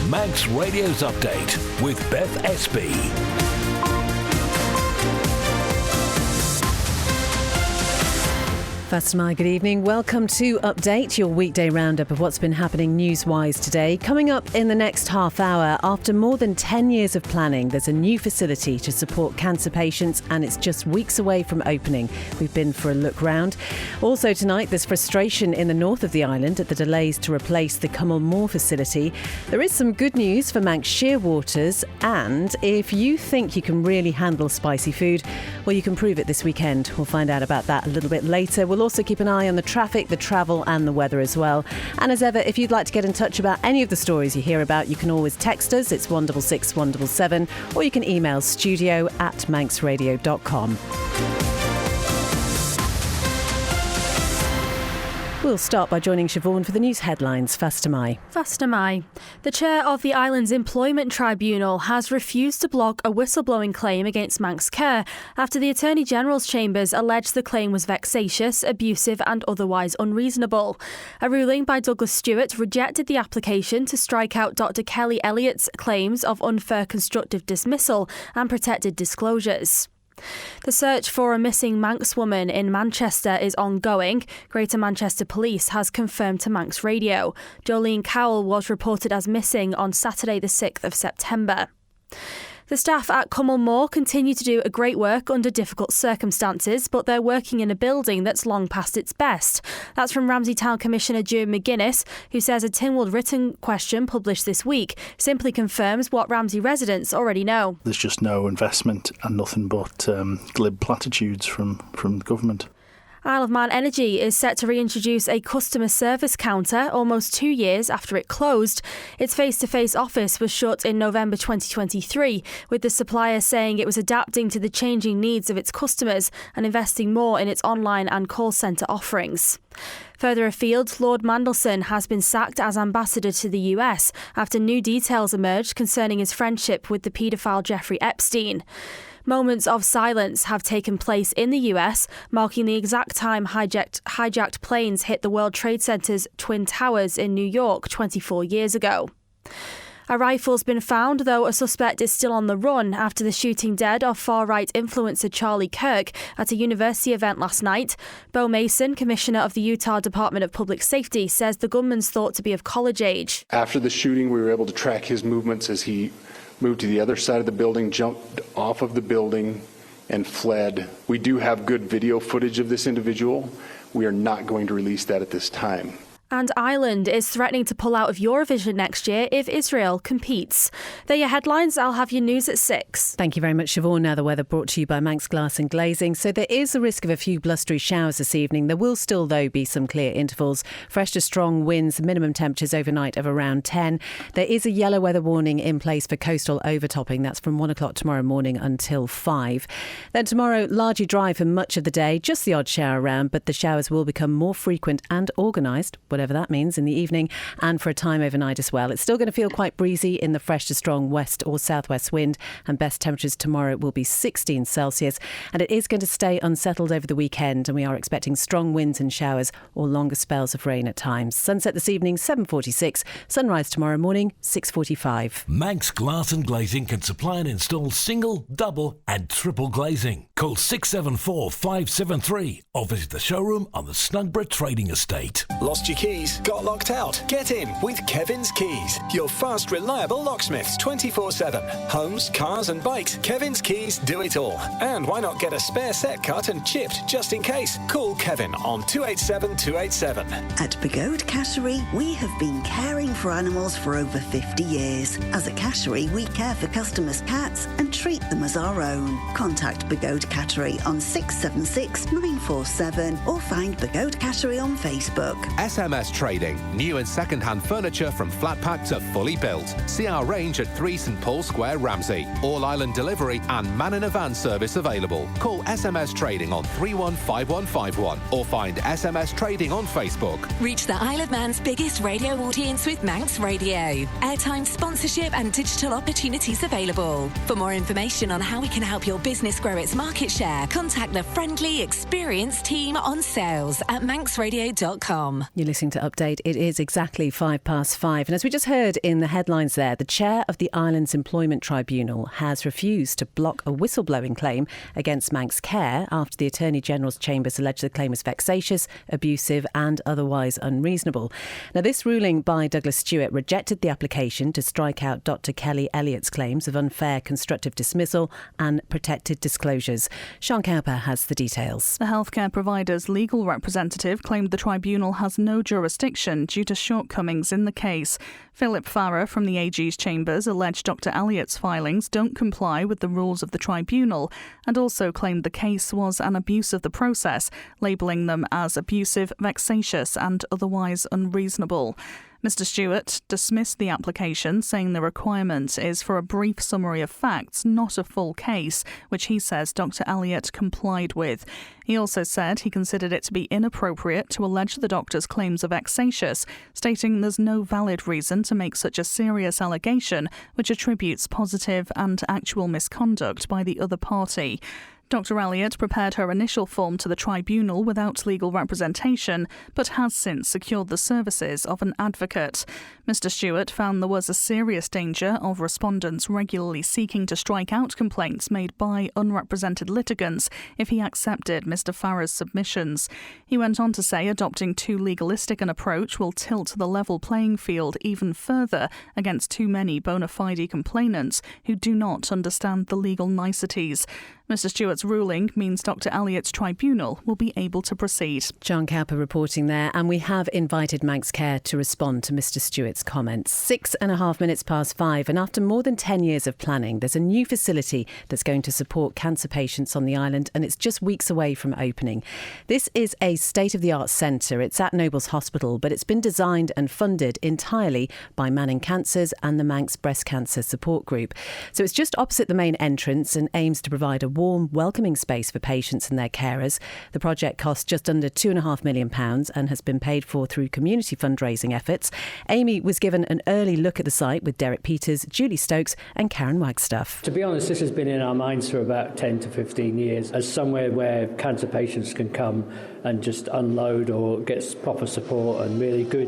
Manx Radio's Update with Beth Espey. Fatima, good evening. Welcome to Update, your weekday roundup of what's been happening news-wise today. Coming up in the next half hour, after more than 10 years of planning, there's a new facility to support cancer patients and it's just weeks away from opening. We've been for a look round. Also tonight, there's frustration in the north of the island at the delays to replace the Cummal Mooar facility. There is some good news for Manx Shearwaters, and if you think you can really handle spicy food, well, you can prove it this weekend. We'll find out about that a little bit later. We'll also keep an eye on the traffic, the travel and the weather as well. And as ever, if you'd like to get in touch about any of the stories you hear about, you can always text us. It's 166 177, or you can email studio@manxradio.com. We'll start by joining Siobhan for the news headlines. Fatima. The chair of the island's employment tribunal has refused to block a whistleblowing claim against Manx Care after the Attorney General's chambers alleged the claim was vexatious, abusive and otherwise unreasonable. A ruling by Douglas Stewart rejected the application to strike out Dr Kelly Elliott's claims of unfair constructive dismissal and protected disclosures. The search for a missing Manx woman in Manchester is ongoing. Greater Manchester Police has confirmed to Manx Radio. Jolene Cowell was reported as missing on Saturday the 6th of September. The staff at Cummal Mooar continue to do a great work under difficult circumstances, but they're working in a building that's long past its best. That's from Ramsey Town Commissioner Joe McGuinness, who says a Tynwald written question published this week simply confirms what Ramsey residents already know. There's just no investment and nothing but glib platitudes from the government. Isle of Man Energy is set to reintroduce a customer service counter almost 2 years after it closed. Its face-to-face office was shut in November 2023, with the supplier saying it was adapting to the changing needs of its customers and investing more in its online and call centre offerings. Further afield, Lord Mandelson has been sacked as ambassador to the US after new details emerged concerning his friendship with the paedophile Jeffrey Epstein. Moments of silence have taken place in the US, marking the exact time hijacked planes hit the World Trade Center's Twin Towers in New York 24 years ago. A rifle's been found, though a suspect is still on the run after the shooting dead of far-right influencer Charlie Kirk at a university event last night. Bo Mason, Commissioner of the Utah Department of Public Safety, says the gunman's thought to be of college age. After the shooting, we were able to track his movements as he moved to the other side of the building, jumped off of the building, and fled. We do have good video footage of this individual. We are not going to release that at this time. And Ireland is threatening to pull out of Eurovision next year if Israel competes. They're your headlines. I'll have your news at 6. Thank you very much, Siobhan. Now the weather brought to you by Manx Glass and Glazing. So there is a risk of a few blustery showers this evening. There will still, though, be some clear intervals. Fresh to strong winds, minimum temperatures overnight of around 10. There is a yellow weather warning in place for coastal overtopping. That's from 1 o'clock tomorrow morning until 5. Then tomorrow, largely dry for much of the day. Just the odd shower around, but the showers will become more frequent and organised, whatever that means, in the evening and for a time overnight as well. It's still going to feel quite breezy in the fresh to strong west or southwest wind, and best temperatures tomorrow will be 16 Celsius, and it is going to stay unsettled over the weekend, and we are expecting strong winds and showers or longer spells of rain at times. Sunset this evening 7:46, sunrise tomorrow morning 6:45. Manx Glass and Glazing can supply and install single, double and triple glazing. Call 674 573 or visit the showroom on the Snugborough Trading Estate. Lost your keys? Got locked out? Get in with Kevin's Keys, your fast, reliable locksmiths 24/7. Homes, cars and bikes, Kevin's Keys do it all. And why not get a spare set cut and chipped just in case? Call Kevin on 287 287. At Begode Cattery, we have been caring for animals for over 50 years. As a cattery, we care for customers' cats and treat them as our own. Contact Begode Cattery on 676 947 or find Begode Cattery on Facebook. SMS Trading. New and second-hand furniture from flat pack to fully built. See our range at 3 St Paul Square, Ramsey. All-island delivery and man-in-a-van service available. Call SMS Trading on 315151 or find SMS Trading on Facebook. Reach the Isle of Man's biggest radio audience with Manx Radio. Airtime, sponsorship and digital opportunities available. For more information on how we can help your business grow its market share, contact the friendly, experienced team on sales at manxradio.com. You're listening to Update. It is exactly 5:05. And as we just heard in the headlines there, the chair of the Islands Employment Tribunal has refused to block a whistleblowing claim against Manx Care after the Attorney General's chambers alleged the claim was vexatious, abusive and otherwise unreasonable. Now, this ruling by Douglas Stewart rejected the application to strike out Dr Kelly Elliott's claims of unfair constructive dismissal and protected disclosures. Sean Cowper has the details. The healthcare provider's legal representative claimed the tribunal has no jurisdiction due to shortcomings in the case. Philip Farrer from the AG's chambers alleged Dr Elliott's filings don't comply with the rules of the tribunal and also claimed the case was an abuse of the process, labelling them as abusive, vexatious and otherwise unreasonable. Mr Stewart dismissed the application, saying the requirement is for a brief summary of facts, not a full case, which he says Dr Elliott complied with. He also said he considered it to be inappropriate to allege the doctor's claims are vexatious, stating there's no valid reason to make such a serious allegation, which attributes positive and actual misconduct by the other party. Dr Elliott prepared her initial form to the tribunal without legal representation, but has since secured the services of an advocate. Mr Stewart found there was a serious danger of respondents regularly seeking to strike out complaints made by unrepresented litigants if he accepted Mr Farrer's submissions. He went on to say adopting too legalistic an approach will tilt the level playing field even further against too many bona fide complainants who do not understand the legal niceties. Mr Stewart's ruling means Dr Elliott's tribunal will be able to proceed. John Cowper reporting there, and we have invited Manx Care to respond to Mr Stewart's comments. 6.5 minutes past 5, and after more than 10 years of planning, there's a new facility that's going to support cancer patients on the island, and it's just weeks away from opening. This is a state-of-the-art centre. It's at Nobles Hospital, but it's been designed and funded entirely by Manning Cancers and the Manx Breast Cancer Support Group. So it's just opposite the main entrance and aims to provide a warm, welcoming space for patients and their carers. The project costs just under £2.5 million and has been paid for through community fundraising efforts. Amy was given an early look at the site with Derek Peters, Julie Stokes and Karen Wagstaff. To be honest, this has been in our minds for about 10 to 15 years as somewhere where cancer patients can come and just unload or get proper support and really good,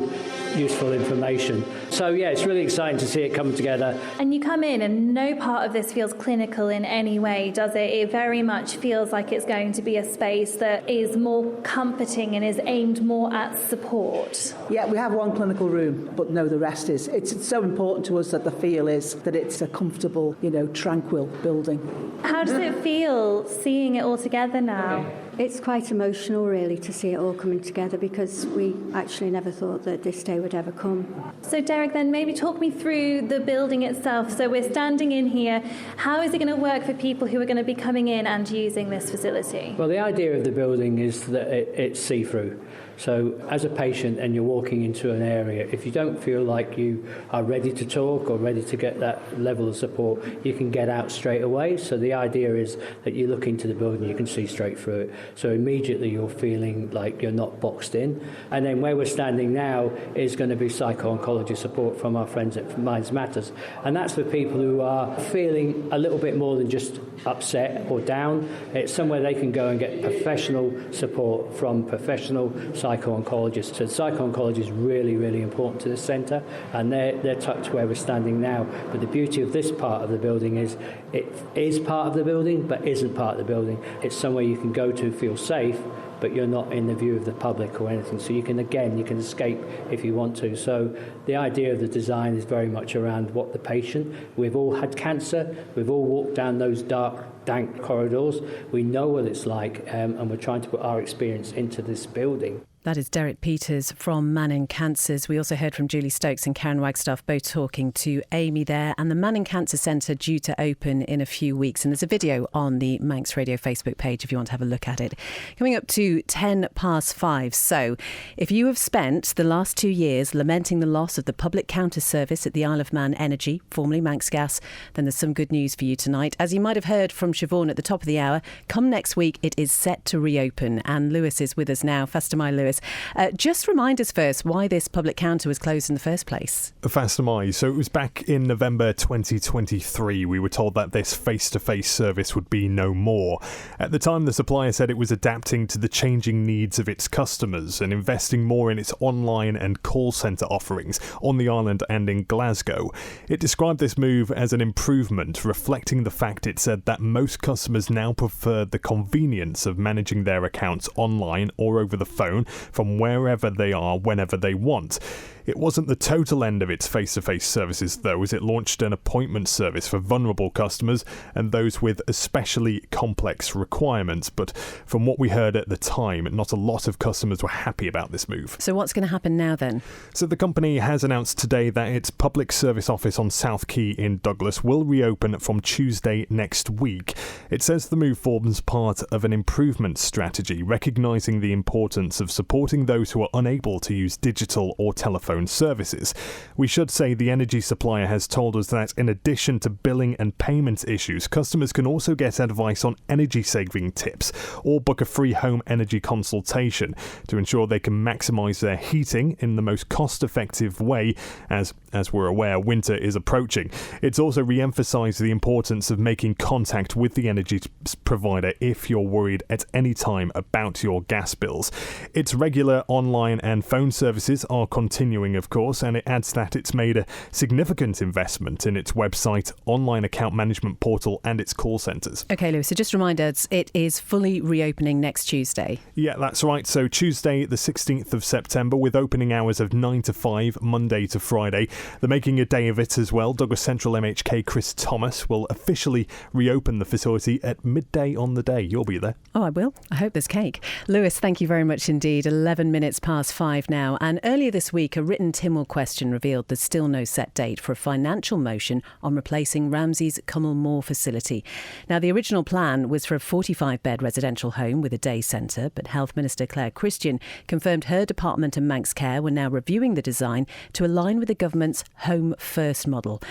useful information. So yeah, it's really exciting to see it come together. And you come in and no part of this feels clinical in any way, does it? It very much feels like it's going to be a space that is more comforting and is aimed more at support. Yeah, we have one clinical room, but no, the rest is. It's so important to us that the feel is that it's a comfortable, tranquil building. How does it feel seeing it all together now? It's quite emotional, really, to see it all coming together because we actually never thought that this day would ever come. So, Derek, then maybe talk me through the building itself. So we're standing in here. How is it going to work for people who are going to be coming in and using this facility? Well, the idea of the building is that it's see-through. So as a patient and you're walking into an area, if you don't feel like you are ready to talk or ready to get that level of support, you can get out straight away. So the idea is that you look into the building, you can see straight through it. So immediately you're feeling like you're not boxed in. And then where we're standing now is going to be psycho-oncology support from our friends at Minds Matters. And that's for people who are feeling a little bit more than just upset or down. It's somewhere they can go and get professional support from professional psycho-oncologists. So psycho-oncology is really, really important to the centre, and they're tucked where we're standing now. But the beauty of this part of the building is it is part of the building, but isn't part of the building. It's somewhere you can go to feel safe, but you're not in the view of the public or anything. So you can escape if you want to. So the idea of the design is very much around what the patient. We've all had cancer. We've all walked down those dark, dank corridors. We know what it's like, and we're trying to put our experience into this building. That is Derek Peters from Manning Cancers. We also heard from Julie Stokes and Karen Wagstaff, both talking to Amy there. And the Manning Cancer Centre due to open in a few weeks. And there's a video on the Manx Radio Facebook page if you want to have a look at it. Coming up to 5:10. So if you have spent the last 2 years lamenting the loss of the public counter service at the Isle of Man Energy, formerly Manx Gas, then there's some good news for you tonight. As you might have heard from Siobhan at the top of the hour, come next week it is set to reopen. And Lewis is with us now. Fastyr Lewis. Shearwaters. Just remind us first why this public counter was closed in the first place. Fast am I. So it was back in November 2023. We were told that this face-to-face service would be no more. At the time, the supplier said it was adapting to the changing needs of its customers and investing more in its online and call centre offerings on the island and in Glasgow. It described this move as an improvement, reflecting the fact it said that most customers now prefer the convenience of managing their accounts online or over the phone from wherever they are whenever they want. It wasn't the total end of its face-to-face services, though, as it launched an appointment service for vulnerable customers and those with especially complex requirements. But from what we heard at the time, not a lot of customers were happy about this move. So what's going to happen now then? So the company has announced today that its public service office on South Quay in Douglas will reopen from Tuesday next week. It says the move forms part of an improvement strategy, recognising the importance of supporting those who are unable to use digital or telephone services. We should say the energy supplier has told us that in addition to billing and payment issues, customers can also get advice on energy saving tips or book a free home energy consultation to ensure they can maximise their heating in the most cost-effective way. As we're aware, winter is approaching. It's also re-emphasised the importance of making contact with the energy provider if you're worried at any time about your gas bills. Its regular online and phone services are continuing, of course, and it adds that it's made a significant investment in its website, online account management portal and its call centres. OK, Lewis, so just remind us, it is fully reopening next Tuesday. Yeah, that's right. So Tuesday the 16th of September with opening hours of 9 to 5, Monday to Friday. They're making a day of it as well. Douglas Central MHK Chris Thomas will officially reopen the facility at midday on the day. You'll be there. Oh, I will. I hope there's cake. Lewis, thank you very much indeed. 11 minutes past 5 now. And earlier this week, a written Cummal question revealed there's still no set date for a financial motion on replacing Ramsey's Cummal Mooar facility. Now, the original plan was for a 45-bed residential home with a day centre, but Health Minister Claire Christian confirmed her department and Manx Care were now reviewing the design to align with the government's Home First model.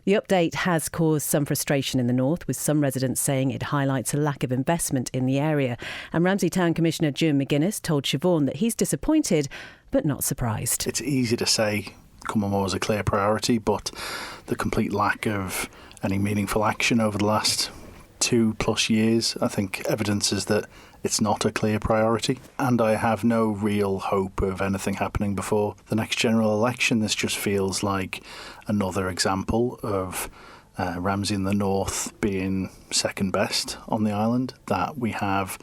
The update has caused some frustration in the north, with some residents saying it highlights a lack of investment in the area. And Ramsey Town Commissioner Ewan McGuinness told Siobhan that he's disappointed but not surprised. It's easy to say Cummal Mooar is a clear priority, but the complete lack of any meaningful action over the last 2+ years, I think, evidences that it's not a clear priority. And I have no real hope of anything happening before the next general election. This just feels like another example of Ramsey in the North being second best on the island, that we have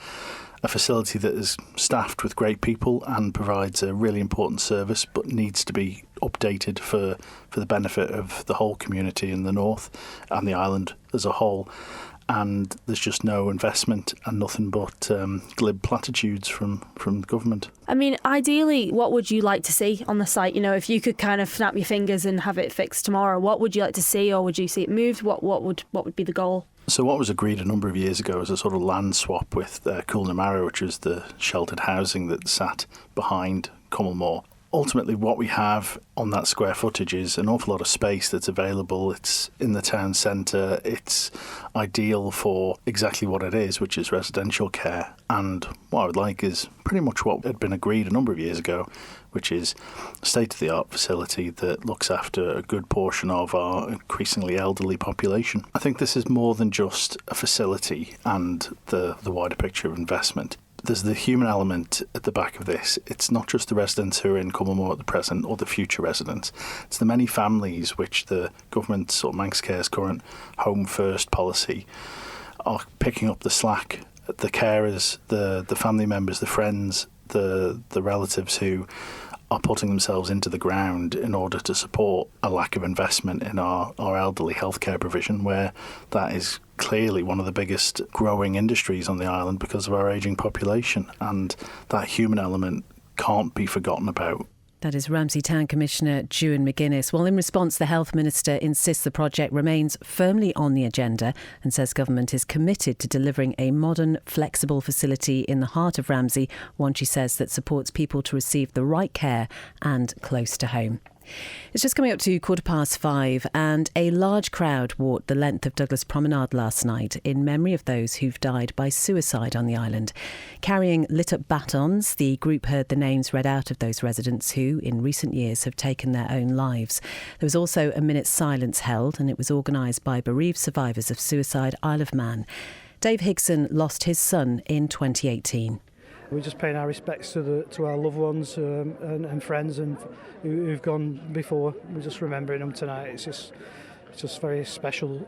a facility that is staffed with great people and provides a really important service, but needs to be updated for the benefit of the whole community in the North and the island as a whole. And there's just no investment and nothing but glib platitudes from the government. I mean, ideally, what would you like to see on the site? You know, if you could kind of snap your fingers and have it fixed tomorrow, what would you like to see, or would you see it moved? What would be the goal? So what was agreed a number of years ago was a sort of land swap with Cummal Mooar, which was the sheltered housing that sat behind Cummal Mooar. Ultimately, what we have on that square footage is an awful lot of space that's available. It's in the town centre. It's ideal for exactly what it is, which is residential care. And what I would like is pretty much what had been agreed a number of years ago, which is a state-of-the-art facility that looks after a good portion of our increasingly elderly population. I think this is more than just a facility and the wider picture of investment. There's the human element at the back of this. It's not just the residents who are in Cummal Mooar at the present or the future residents. It's the many families which the government's or Manx Care's current Home First policy are picking up the slack. The carers, the family members, the friends, the relatives who are putting themselves into the ground in order to support a lack of investment in our elderly healthcare provision, where that is clearly one of the biggest growing industries on the island because of our ageing population, and that human element can't be forgotten about. That is Ramsey Town Commissioner Ewan McGuinness. Well, in response, the Health Minister insists the project remains firmly on the agenda and says government is committed to delivering a modern, flexible facility in the heart of Ramsey, one she says that supports people to receive the right care and close to home. It's just coming up to 5:15, and a large crowd walked the length of Douglas Promenade last night in memory of those who've died by suicide on the island. Carrying lit-up batons, the group heard the names read out of those residents who, in recent years, have taken their own lives. There was also a minute's silence held, and it was organised by bereaved survivors of suicide Isle of Man. Dave Higson lost his son in 2018. We're just paying our respects to our loved ones and friends and who've gone before. We're just remembering them tonight. It's just very special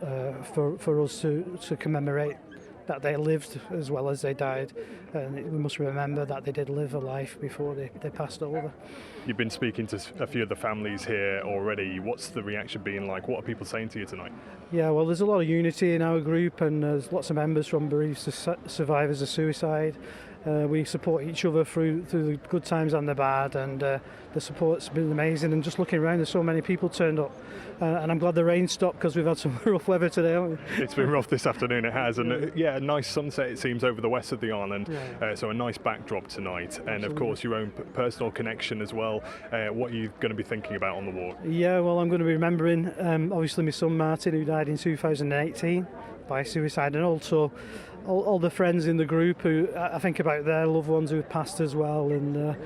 for us to commemorate that they lived as well as they died. And we must remember that they did live a life before they passed over. You've been speaking to a few of the families here already. What's the reaction been like? What are people saying to you tonight? Yeah, well, there's a lot of unity in our group, and there's lots of members from bereaved survivors of suicide. We support each other through the good times and the bad, and the support's been amazing. And just looking around, there's so many people turned up, and I'm glad the rain stopped because we've had some rough weather today, haven't we? It's been rough this afternoon, it has, and a nice sunset it seems over the west of the island, so a nice backdrop tonight, and of course your own personal connection as well. What are you going to be thinking about on the walk? Yeah, well, I'm going to be remembering obviously my son Martin, who died in 2018 by suicide, and also all the friends in the group who I think about their loved ones who have passed as well, and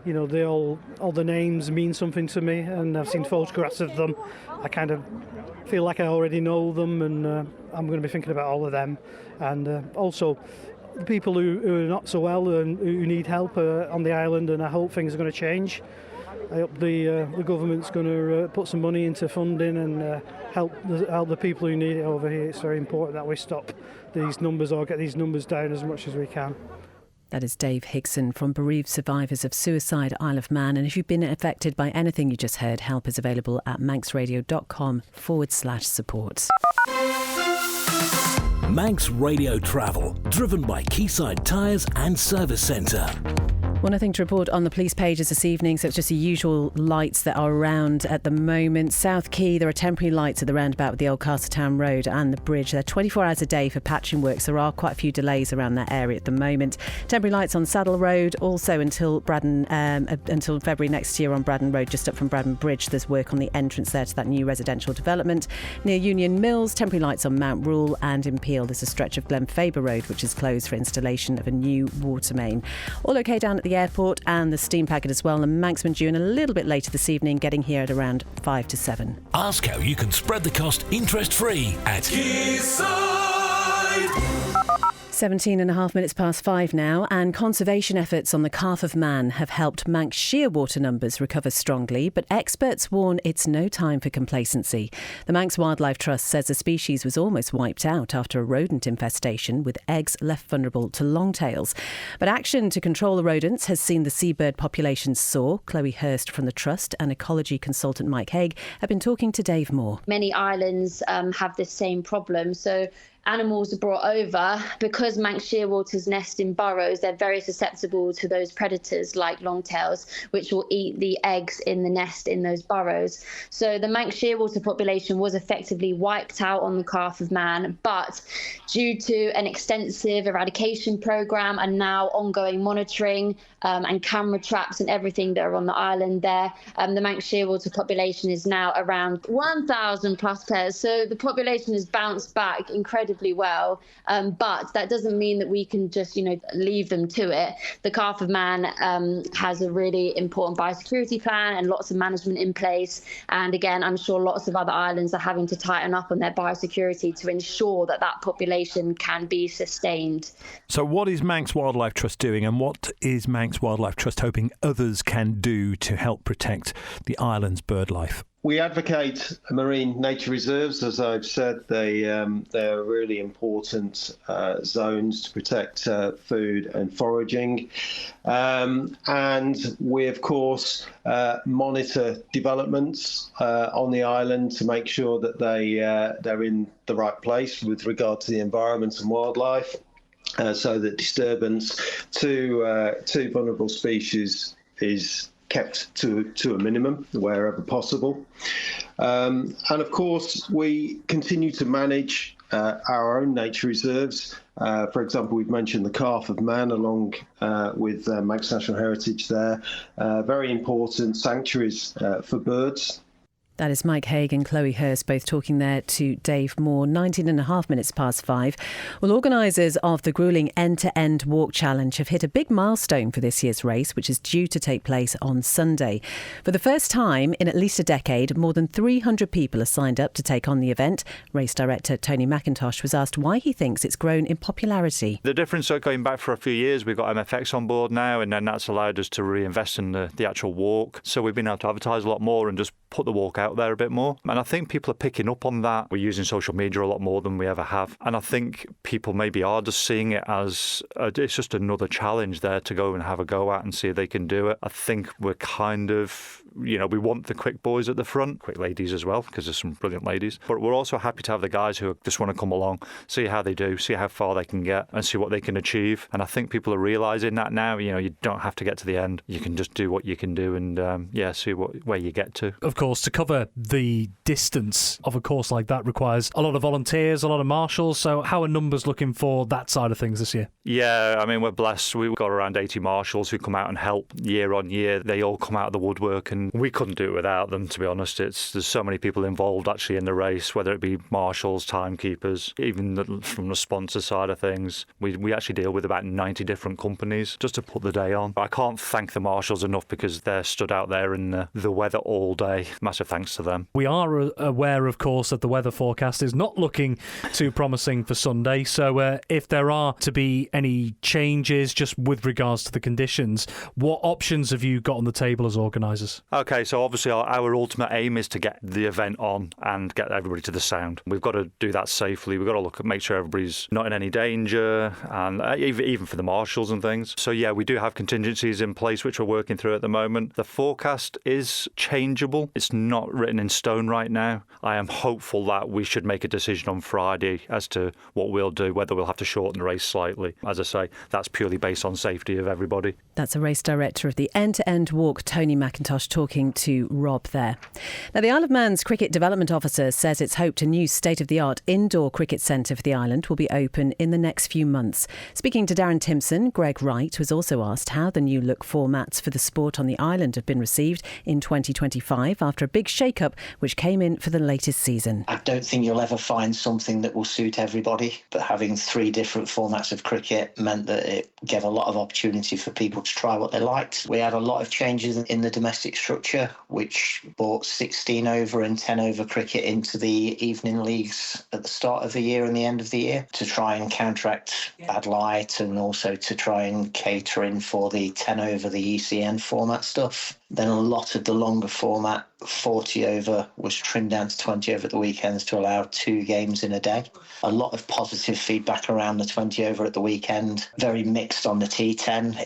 they all the names mean something to me, and I've seen photographs of them. I kind of feel like I already know them, and I'm going to be thinking about all of them, and also the people who are not so well and who need help on the island, and I hope things are going to change. I hope the government's going to put some money into funding and help the people who need it over here. It's very important that we stop these numbers or get these numbers down as much as we can. That is Dave Higson from Bereaved Survivors of Suicide Isle of Man. And if you've been affected by anything you just heard, help is available at manxradio.com/support. Manx Radio Travel, driven by Quayside Tyres and Service Centre. Well, nothing to report on the police pages this evening, so it's just the usual lights that are around at the moment. South Quay, there are temporary lights at the roundabout with the Old Castletown Road and the bridge. They're 24 hours a day for patching works. There are quite a few delays around that area at the moment. Temporary lights on Saddle Road, also until February next year on Braddon Road, just up from Braddon Bridge. There's work on the entrance there to that new residential development. Near Union Mills, temporary lights on Mount Rule, and in Peel there's a stretch of Glenfaber Road which is closed for installation of a new water main. All okay down at the airport and the steam packet as well, and Manxman due in a little bit later this evening, getting here at around 5 to 7. Ask how you can spread the cost interest-free at Quayside. 17.5 minutes past 5 now, and conservation efforts on the Calf of Man have helped Manx shearwater numbers recover strongly, but experts warn it's no time for complacency. The Manx Wildlife Trust says the species was almost wiped out after a rodent infestation, with eggs left vulnerable to longtails. But action to control the rodents has seen the seabird population soar. Chloe Hurst from the Trust and ecology consultant Mike Haig have been talking to Dave Moore. Many islands have this same problem, so animals are brought over. Because Manx shearwaters nest in burrows, they're very susceptible to those predators like longtails, which will eat the eggs in the nest in those burrows. So the Manx shearwater population was effectively wiped out on the Calf of Man, but due to an extensive eradication programme and now ongoing monitoring and camera traps and everything that are on the island there, the Manx shearwater population is now around 1,000 plus pairs. So the population has bounced back incredibly well, but that doesn't mean that we can just leave them to it. The Calf of Man has a really important biosecurity plan and lots of management in place, and again I'm sure lots of other islands are having to tighten up on their biosecurity to ensure that population can be sustained. So what is Manx Wildlife Trust doing, and what is Manx Wildlife Trust hoping others can do to help protect the island's bird life? We advocate marine nature reserves. As I've said, they're really important zones to protect food and foraging. And we, of course, monitor developments on the island to make sure that they're in the right place with regard to the environment and wildlife, so that disturbance to vulnerable species is kept to a minimum wherever possible. And of course, we continue to manage our own nature reserves. For example, we've mentioned the Calf of Man along with Manx National Heritage there. Very important sanctuaries for birds. That is Mike Haig and Chloe Hurst both talking there to Dave Moore. 5:19. Well, organisers of the gruelling end-to-end walk challenge have hit a big milestone for this year's race, which is due to take place on Sunday. For the first time in at least a decade, more than 300 people are signed up to take on the event. Race director Tony McIntosh was asked why he thinks it's grown in popularity. The difference going back for a few years, we've got MFX on board now, and then that's allowed us to reinvest in the actual walk. So we've been able to advertise a lot more and just put the walk out there a bit more. And I think people are picking up on that. We're using social media a lot more than we ever have. And I think people maybe are just seeing it as it's just another challenge there to go and have a go at and see if they can do it. I think we're kind of, we want the quick boys at the front, quick ladies as well, because there's some brilliant ladies. But we're also happy to have the guys who just want to come along, see how they do, see how far they can get and see what they can achieve. And I think people are realising that now. You don't have to get to the end. You can just do what you can do and, see where you get to. Of course, to cover the distance of a course like that requires a lot of volunteers, a lot of marshals. So how are numbers looking for that side of things this year? Yeah, I mean, we're blessed. We've got around 80 marshals who come out and help year on year. They all come out of the woodwork and we couldn't do it without them, to be honest. There's so many people involved actually in the race, whether it be marshals, timekeepers, even from the sponsor side of things. We actually deal with about 90 different companies just to put the day on. I can't thank the marshals enough because they're stood out there in the weather all day. Massive thanks to them. We are aware, of course, that the weather forecast is not looking too promising for Sunday. So if there are to be any changes just with regards to the conditions, what options have you got on the table as organisers? Okay, so obviously our ultimate aim is to get the event on and get everybody to the sound. We've got to do that safely. We've got to make sure everybody's not in any danger, and even for the marshals and things. So yeah, we do have contingencies in place which we're working through at the moment. The forecast is changeable. It's not written in stone right now. I am hopeful that we should make a decision on Friday as to what we'll do, whether we'll have to shorten the race slightly. As I say, that's purely based on safety of everybody. That's a race director of the end-to-end walk, Tony McIntosh, talking to Rob there. Now, the Isle of Man's Cricket Development Officer says it's hoped a new state-of-the-art indoor cricket centre for the island will be open in the next few months. Speaking to Darren Timpson, Greg Wright was also asked how the new look formats for the sport on the island have been received in 2025 after a big shake-up which came in for the latest season. I don't think you'll ever find something that will suit everybody, but having 3 different formats of cricket meant that it gave a lot of opportunity for people to try what they liked. We had a lot of changes in the domestic structure, which brought 16 over and 10 over cricket into the evening leagues at the start of the year and the end of the year to try and counteract bad light and also to try and cater in for the 10 over, the ECN format stuff. Then a lot of the longer format, 40 over, was trimmed down to 20 over at the weekends to allow 2 games in a day. A lot of positive feedback around the 20 over at the weekend. Very mixed on the T10.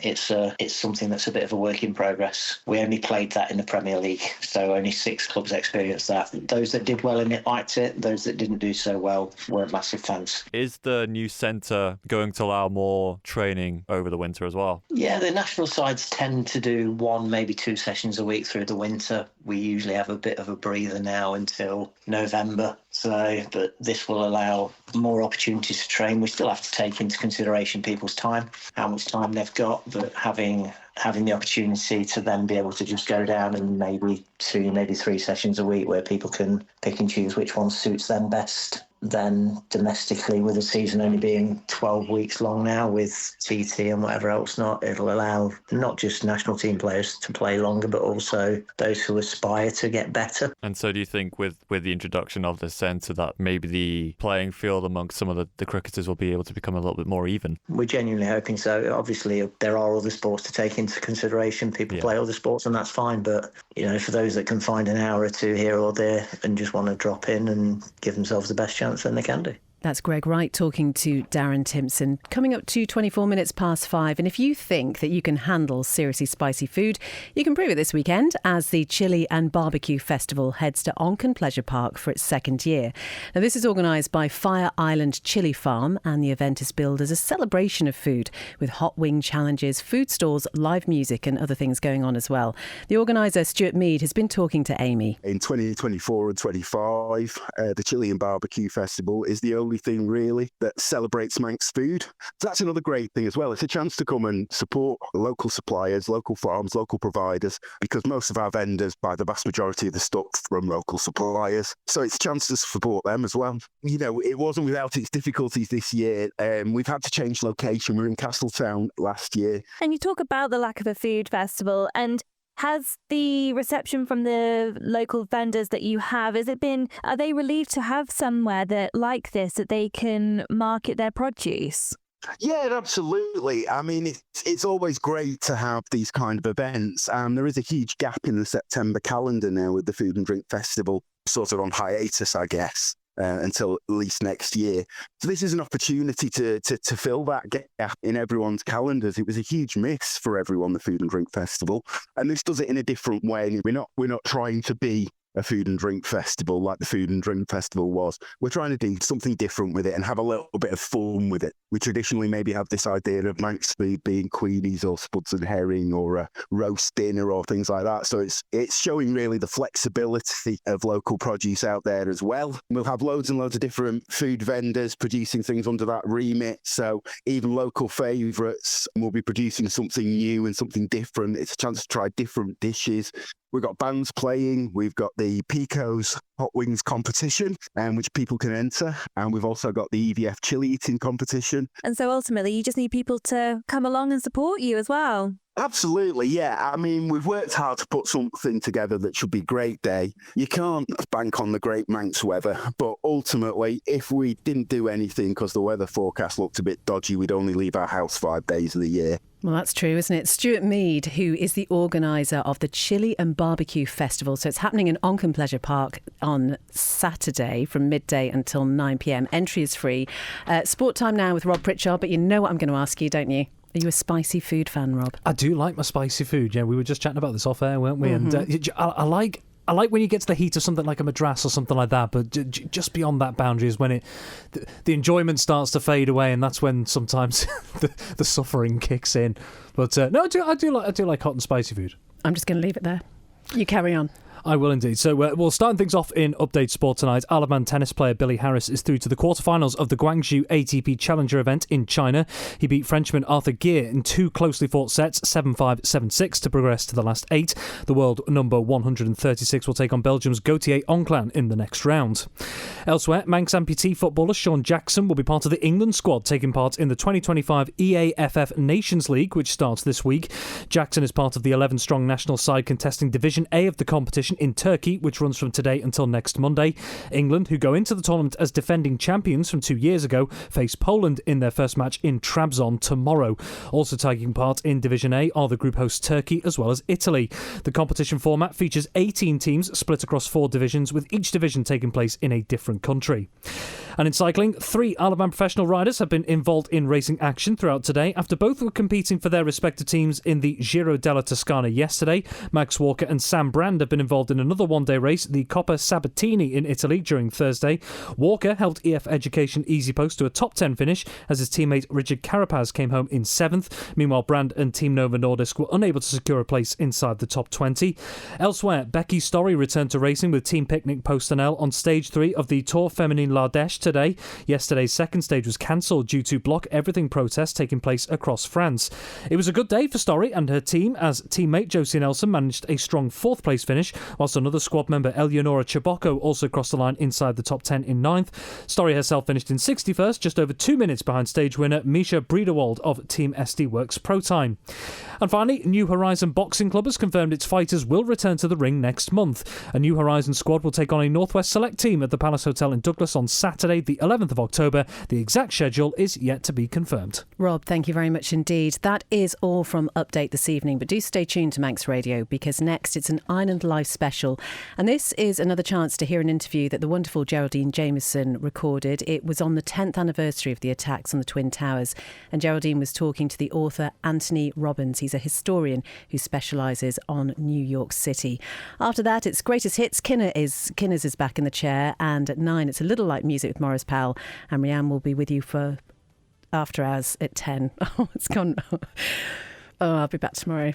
It's something that's a bit of a work in progress. We only played that in the Premier League, so only 6 clubs experienced that. Those that did well in it liked it. Those that didn't do so well weren't massive fans. Is the new centre going to allow more training over the winter as well? Yeah, the national sides tend to do 1, maybe 2 sessions a week through the winter. We usually have a bit of a breather now until November. But this will allow more opportunities to train. We still have to take into consideration people's time, how much time they've got, but having the opportunity to then be able to just go down and maybe 2, maybe 3 sessions a week where people can pick and choose which one suits them best. Then domestically, with the season only being 12 weeks long now with TT and whatever else not, it'll allow not just national team players to play longer, but also those who aspire to get better. And so do you think with the introduction of this centre that maybe the playing field amongst some of the cricketers will be able to become a little bit more even? We're genuinely hoping so. Obviously, there are other sports to take into consideration. People play other sports and that's fine. But, for those that can find an hour or 2 here or there and just want to drop in and give themselves the best chance, then they can do. That's Greg Wright talking to Darren Timpson. Coming up to 24 minutes past 5. And if you think that you can handle seriously spicy food, you can prove it this weekend as the Chili and Barbecue Festival heads to Onken Pleasure Park for its second year. Now, this is organised by Fire Island Chili Farm, and the event is billed as a celebration of food with hot wing challenges, food stalls, live music and other things going on as well. The organiser, Stuart Mead, has been talking to Amy. In 2024 and 25, the Chili and Barbecue Festival is the only thing really that celebrates Manx food. So that's another great thing as well. It's a chance to come and support local suppliers, local farms, local providers, because most of our vendors buy the vast majority of the stuff from local suppliers. So it's a chance to support them as well. You know, it wasn't without its difficulties this year. We've had to change location. We were in Castletown last year. And you talk about the lack of a food festival, and has the reception from the local vendors that you have, are they relieved to have somewhere that like this, that they can market their produce? Yeah, absolutely. I mean, it's always great to have these kind of events. There is a huge gap in the September calendar now with the Food and Drink Festival sort of on hiatus, I guess. Until at least next year. So this is an opportunity to fill that gap in everyone's calendars. It was a huge miss for everyone, the Food and Drink Festival. And this does it in a different way. We're not trying to be a food and drink festival like the Food and Drink Festival was. We're trying to do something different with it and have a little bit of fun with it. We traditionally maybe have this idea of Manx food being queenies or spuds and herring or a roast dinner or things like that. So it's showing really the flexibility of local produce out there as well. We'll have loads and loads of different food vendors producing things under that remit. So even local favourites will be producing something new and something different. It's a chance to try different dishes. We've got bands playing. We've got the Pico's Hot Wings competition, which people can enter. And we've also got the EVF chili eating competition. And so ultimately, you just need people to come along and support you as well. Absolutely, yeah. I mean, we've worked hard to put something together that should be a great day. You can't bank on the great Manx weather, but ultimately, if we didn't do anything because the weather forecast looked a bit dodgy, we'd only leave our house 5 days of the year. Well, that's true, isn't it? Stuart Mead, who is the organiser of the Chili and Barbecue Festival. So it's happening in Onken Pleasure Park on Saturday from midday until 9 p.m. Entry is free. Sport time now with Rob Pritchard, but you know what I'm going to ask you, don't you? Are you a spicy food fan, Rob? I do like my spicy food, yeah. We were just chatting about this off air, weren't we? Mm-hmm. And I like when you get to the heat of something like a madras or something like that, but just beyond that boundary is when the enjoyment starts to fade away, and that's when sometimes the suffering kicks in. But no, I do like hot and spicy food. I'm just going to leave it there. You carry on. I will indeed. So we'll start things off in Update Sport tonight. Isle of Man tennis player Billy Harris is through to the quarterfinals of the Guangzhou ATP Challenger event in China. He beat Frenchman Arthur Gear in 2 closely fought sets, 7-5, 7-6, to progress to the last 8. The world number 136 will take on Belgium's Gauthier Onclan in the next round. Elsewhere, Manx amputee footballer Sean Jackson will be part of the England squad taking part in the 2025 EAFF Nations League, which starts this week. Jackson is part of the 11-strong national side contesting Division A of the competition in Turkey, which runs from today until next Monday. England, who go into the tournament as defending champions from 2 years ago, face Poland in their first match in Trabzon tomorrow. Also taking part in Division A are the group hosts Turkey as well as Italy. The competition format features 18 teams split across 4 divisions, with each division taking place in a different country. And in cycling, 3 Isle of Man professional riders have been involved in racing action throughout today after both were competing for their respective teams in the Giro della Toscana yesterday. Max Walker and Sam Brand have been involved in another one-day race, the Coppa Sabatini in Italy, during Thursday. Walker helped EF Education Easy Post to a top 10 finish as his teammate Richard Carapaz came home in 7th. Meanwhile, Brand and Team Nova Nordisk were unable to secure a place inside the top 20. Elsewhere, Becky Storey returned to racing with Team Picnic Postanel on stage 3 of the Tour Féminine L'Ardèche today. Yesterday's second stage was cancelled due to Block Everything protests taking place across France. It was a good day for Storey and her team, as teammate Josie Nelson managed a strong 4th place finish, whilst another squad member Eleonora Chabocco also crossed the line inside the top 10 in 9th. Storey herself finished in 61st, just over 2 minutes behind stage winner Misha Briedewald of Team SD Works Pro Time. And finally, New Horizon Boxing Club has confirmed its fighters will return to the ring next month. A New Horizon squad will take on a Northwest Select team at the Palace Hotel in Douglas on Saturday Saturday, the 11th of October. The exact schedule is yet to be confirmed. Rob, thank you very much indeed. That is all from Update this evening, but do stay tuned to Manx Radio because next it's an Island Life special. And this is another chance to hear an interview that the wonderful Geraldine Jameson recorded. It was on the 10th anniversary of the attacks on the Twin Towers. And Geraldine was talking to the author Anthony Robbins. He's a historian who specialises on New York City. After that, it's Greatest Hits. Kinners is back in the chair. And at 9, it's A Little Like Music with Morris Powell. And Rianne will be with you for After Hours at 10. Oh, it's gone. Oh, I'll be back tomorrow.